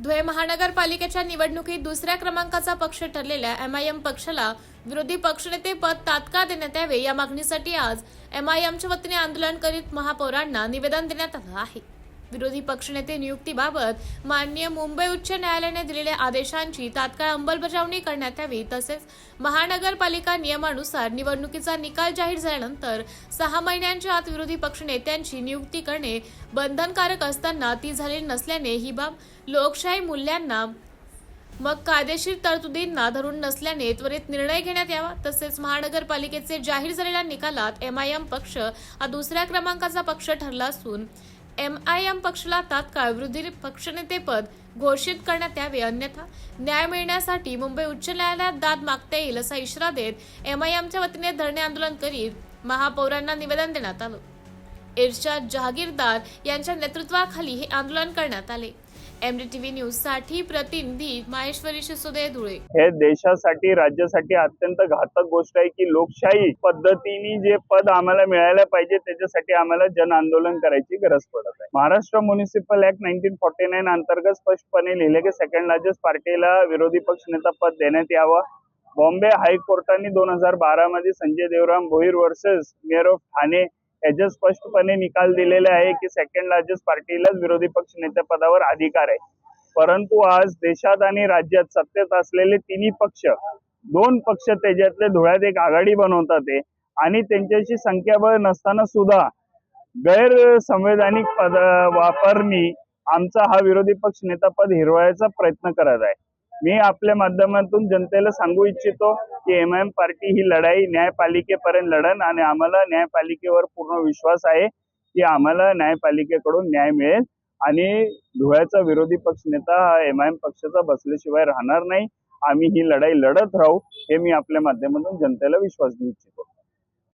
धुळे महानगरपालिकेच्या निवडणुकीत दुसऱ्या क्रमांकाचा पक्ष ठरलेल्या एमआयएम पक्षाला विरोधी पक्षनेते पद तात्काळ देण्यात यावे या मागणीसाठी आज एमआयएमच्या वतीने आंदोलन करीत महापौरांना निवेदन देण्यात आलं आहे। विरोधी पक्षनेते नियुक्तीबाबत माननीय मुंबई उच्च न्यायालयाने दिलेल्या आदेशांची तात्काळ अंमलबजावणी करण्यात यावी, तसेच महानगरपालिका नियमानुसार निवडणुकीचा निकाल जाहीर झाल्यानंतर 6 महिन्यांच्या आत विरोधी पक्षनेत्यांची नियुक्ती करणे बंधनकारक असताना ती झालेली नसल्याने ही बाब लोकशाही मूल्यांना मग कायदेशीर तरतुदींना धरून नसल्याने त्वरित निर्णय घेण्यात यावा। तसेच महानगरपालिकेचे जाहीर झालेल्या निकालात एमआयएम पक्ष हा दुसऱ्या क्रमांकाचा पक्ष ठरला असून एमआयएम पक्षाला तात्काळ विरोधी पक्षनेतेपद घोषित करण्यात यावे, अन्यथा न्याय मिळण्यासाठी मुंबई उच्च न्यायालयात दाद मागता येईल असा इशारा देत एमआयएमच्या वतीने धरणे आंदोलन करीत महापौरांना निवेदन देण्यात आलं। इर्शाद जहागीरदार यांच्या नेतृत्वाखाली हे आंदोलन करण्यात आले। एमडीटीव्ही न्यूज साठी प्रतिनिधी माहेश्वरी शिसोदे, धुळे। हे देशासाठी राज्यासाठी अत्यंत घातक गोष्ट आहे की लोकशाही पद्धतीने जे पद आम्हाला मिळायला पाहिजे त्याच्यासाठी आम्हाला जन आंदोलन करायची गरज पडत आहे। महाराष्ट्र म्युनिसिपल ऍक्ट 1949 अंतर्गत स्पष्टपणे लिहिले की सेकंड लार्जेस्ट पार्टीला विरोधी पक्षनेता पद देण्यात यावं। बॉम्बे हायकोर्टाने 2012 मध्ये Sanjay Devram Bhoir versus mayor of Thane याचे स्पष्टपणे निकाल दिलेले आहे की सेकंड लार्जेस्ट पार्टीलाच विरोधी पक्ष नेते पदावर अधिकार आहे। परंतु आज देशात आणि राज्यात सत्तेत असलेले तिन्ही पक्ष, 2 पक्ष त्याच्यातले धुळ्यात एक आघाडी बनवतात आणि त्यांच्याशी संख्याबळ नसताना सुद्धा गैरसंवैधानिक पद वापरणी आमचा हा विरोधी पक्ष नेता पद हिरवायचा प्रयत्न करत आहे। मी आपल्या माध्यमातून जनतेला सांगू इच्छितो की एमआयएम पार्टी ही लढाई न्यायपालिकेपर्यंत लढन आणि आम्हाला न्यायपालिकेवर पूर्ण विश्वास आहे की आम्हाला न्यायपालिकेकडून न्याय मिळेल आणि धुळ्याचा विरोधी पक्षनेता हा एमआयएम पक्षाचा बसल्याशिवाय राहणार नाही। आम्ही ही लढाई लढत राहू हे मी आपल्या माध्यमातून जनतेला विश्वास देऊ इच्छितो।